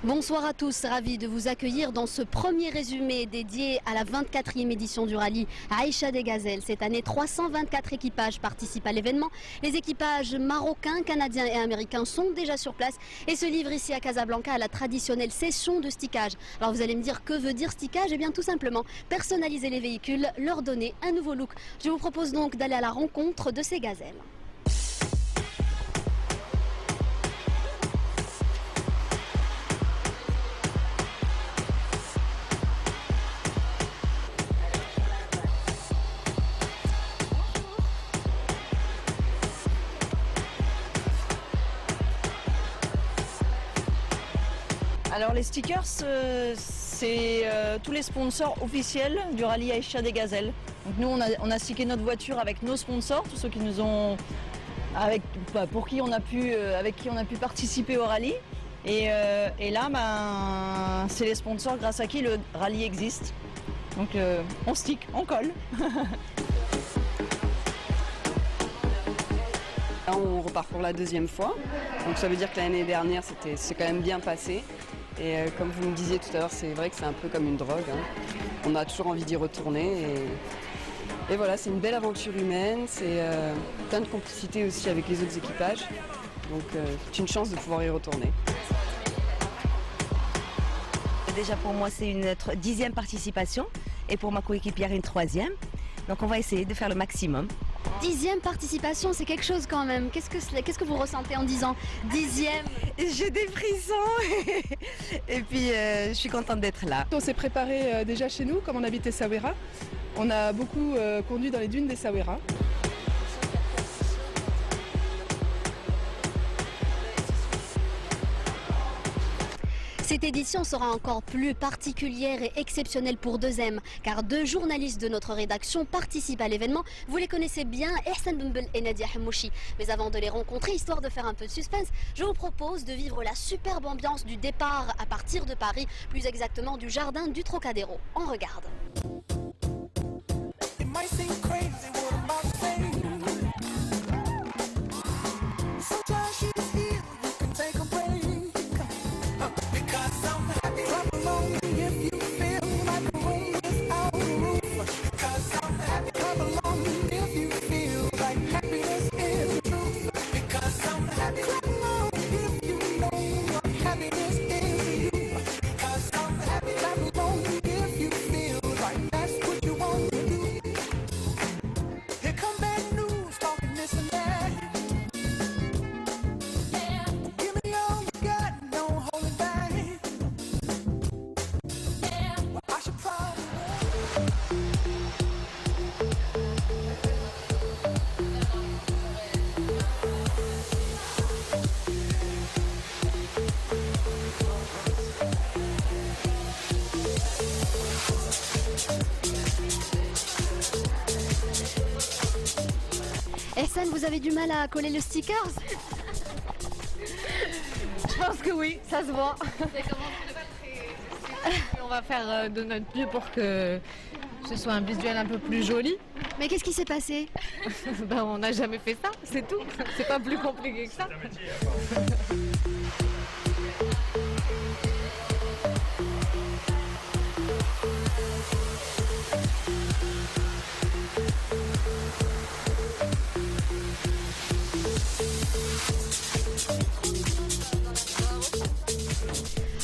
Bonsoir à tous, ravi de vous accueillir dans ce premier résumé dédié à la 24e édition du rallye Aïcha des Gazelles. Cette année, 324 équipages participent à l'événement. Les équipages marocains, canadiens et américains sont déjà sur place et se livrent ici à Casablanca à la traditionnelle session de stickage. Alors vous allez me dire, que veut dire stickage? Eh bien tout simplement personnaliser les véhicules, leur donner un nouveau look. Je vous propose donc d'aller à la rencontre de ces gazelles. Alors les stickers, c'est tous les sponsors officiels du rallye Aïcha des Gazelles. Donc nous on a stické notre voiture avec nos sponsors, tous ceux qui nous ont, avec qui on a pu participer au rallye. Et là, c'est les sponsors grâce à qui le rallye existe. Donc on stick, on colle. Là, on repart pour la deuxième fois, donc ça veut dire que l'année dernière c'est quand même bien passé. Et comme vous me disiez tout à l'heure, c'est vrai que c'est un peu comme une drogue, hein. On a toujours envie d'y retourner et voilà, c'est une belle aventure humaine, c'est plein de complicité aussi avec les autres équipages, donc c'est une chance de pouvoir y retourner. Déjà pour moi c'est notre 10e participation et pour ma coéquipière une 3e, donc on va essayer de faire le maximum. 10e participation, c'est quelque chose quand même. Qu'est-ce que vous ressentez en disant 10e? J'ai des frissons et puis je suis contente d'être là. On s'est préparé déjà chez nous, comme on habite Essaouira. On a beaucoup conduit dans les dunes d'Essaouira. Cette édition sera encore plus particulière et exceptionnelle pour 2M, car 2 journalistes de notre rédaction participent à l'événement. Vous les connaissez bien, Ihsan Benbel et Nadia Hamouchi. Mais avant de les rencontrer, histoire de faire un peu de suspense, je vous propose de vivre la superbe ambiance du départ à partir de Paris, plus exactement du jardin du Trocadéro. On regarde. Ihsan, vous avez du mal à coller le sticker? Je pense que oui, ça se voit. On va faire de notre mieux pour que ce soit un visuel un peu plus joli. Mais qu'est-ce qui s'est passé? Ben, on n'a jamais fait ça, c'est tout. C'est pas plus compliqué que ça.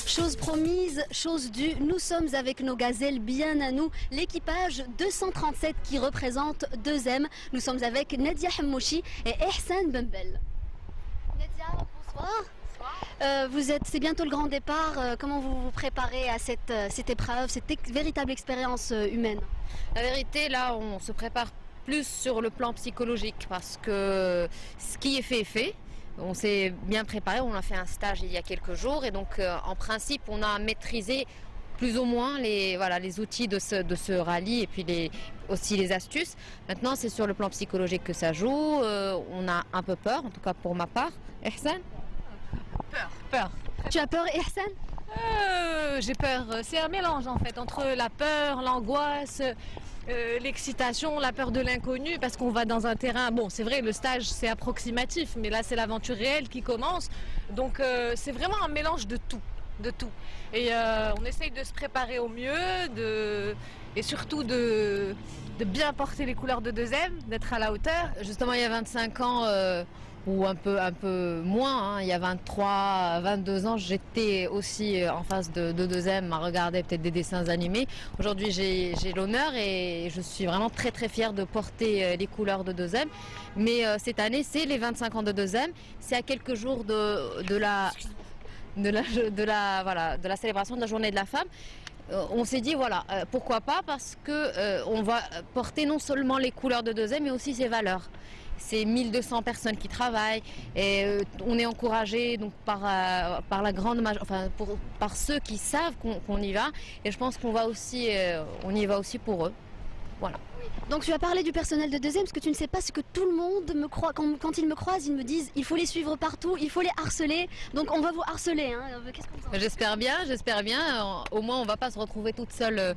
Chose promise, chose due, nous sommes avec nos gazelles bien à nous, l'équipage 237 qui représente 2M. Nous sommes avec Nadia Hamouchi et Ihsan Benbel. Nadia, bonsoir. Bonsoir. C'est bientôt le grand départ. Comment vous vous préparez à cette épreuve, cette véritable expérience humaine? La vérité, là, on se prépare plus sur le plan psychologique parce que ce qui est fait est fait. On s'est bien préparé, on a fait un stage il y a quelques jours et donc en principe on a maîtrisé plus ou moins les outils de ce rallye et puis aussi les astuces. Maintenant c'est sur le plan psychologique que ça joue, on a un peu peur, en tout cas pour ma part. Ihsan? Peur. Tu as peur, Ihsan? J'ai peur, c'est un mélange en fait entre la peur, l'angoisse, l'excitation, la peur de l'inconnu, parce qu'on va dans un terrain, bon c'est vrai le stage c'est approximatif, mais là c'est l'aventure réelle qui commence, donc c'est vraiment un mélange de tout. de tout. Et on essaye de se préparer au mieux, et surtout de bien porter les couleurs de deuxième, d'être à la hauteur. Justement, il y a 25 ans, ou un peu moins, il y a 23, 22 ans, j'étais aussi en face de deuxième à regarder peut-être des dessins animés. Aujourd'hui, j'ai l'honneur et je suis vraiment très très fière de porter les couleurs de deuxième. Mais cette année, c'est les 25 ans de deuxième. C'est à quelques jours de la célébration de la journée de la femme. On s'est dit voilà, pourquoi pas, parce que on va porter non seulement les couleurs de deuxième, mais aussi ses valeurs. C'est 1200 personnes qui travaillent et on est encouragé donc par la grande par ceux qui savent qu'on y va, et je pense qu'on va aussi on y va aussi pour eux. Voilà. Donc tu as parlé du personnel de deuxième, parce que tu ne sais pas ce que tout le monde me croit. Quand ils me croisent, ils me disent il faut les suivre partout, il faut les harceler. Donc on va vous harceler. Hein. Qu'est-ce que vous en pensez ? J'espère bien. Au moins on ne va pas se retrouver toute seule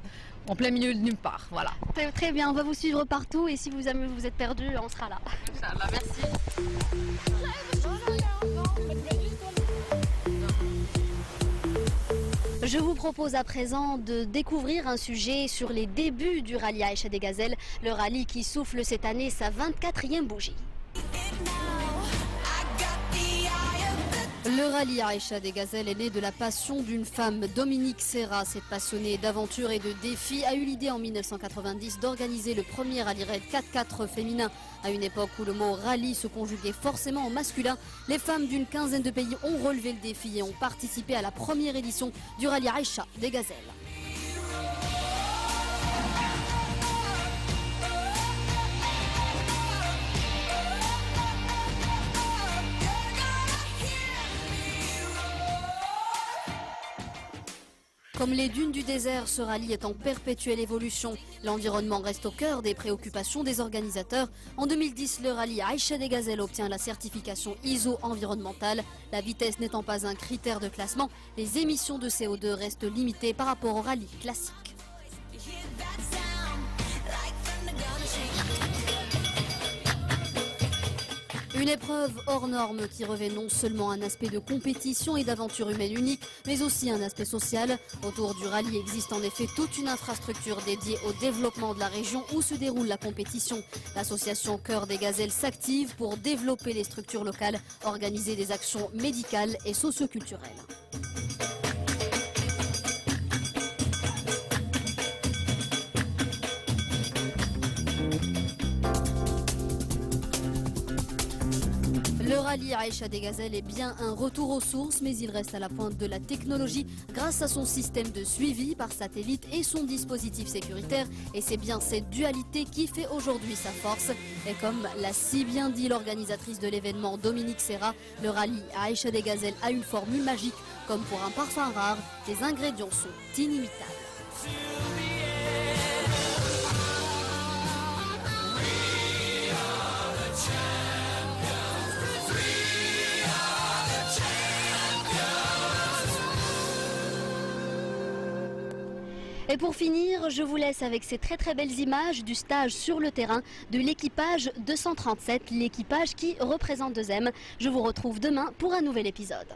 en plein milieu de nulle part. Voilà. Très bien, on va vous suivre partout et si vous êtes perdu, on sera là. Inch'Allah, merci. Je vous propose à présent de découvrir un sujet sur les débuts du rallye Aïcha des Gazelles, le rallye qui souffle cette année sa 24e bougie. Le rallye Aïcha des Gazelles est né de la passion d'une femme, Dominique Serra. Cette passionnée d'aventure et de défis a eu l'idée en 1990 d'organiser le premier rallye raid 4x4 féminin. À une époque où le mot rallye se conjuguait forcément au masculin, les femmes d'une quinzaine de pays ont relevé le défi et ont participé à la première édition du rallye Aïcha des Gazelles. Comme les dunes du désert, ce rallye est en perpétuelle évolution. L'environnement reste au cœur des préoccupations des organisateurs. En 2010, le rallye Aïcha des Gazelles obtient la certification ISO environnementale. La vitesse n'étant pas un critère de classement, les émissions de CO2 restent limitées par rapport au rallye classique. Une épreuve hors norme qui revêt non seulement un aspect de compétition et d'aventure humaine unique, mais aussi un aspect social. Autour du rallye existe en effet toute une infrastructure dédiée au développement de la région où se déroule la compétition. L'association Cœur des Gazelles s'active pour développer les structures locales, organiser des actions médicales et socioculturelles. Le rallye Aïcha des Gazelles est bien un retour aux sources, mais il reste à la pointe de la technologie grâce à son système de suivi par satellite et son dispositif sécuritaire. Et c'est bien cette dualité qui fait aujourd'hui sa force. Et comme l'a si bien dit l'organisatrice de l'événement, Dominique Serra, le rallye Aïcha des Gazelles a une formule magique. Comme pour un parfum rare, les ingrédients sont inimitables. Et pour finir, je vous laisse avec ces très belles images du stage sur le terrain de l'équipage 237, l'équipage qui représente 2M. Je vous retrouve demain pour un nouvel épisode.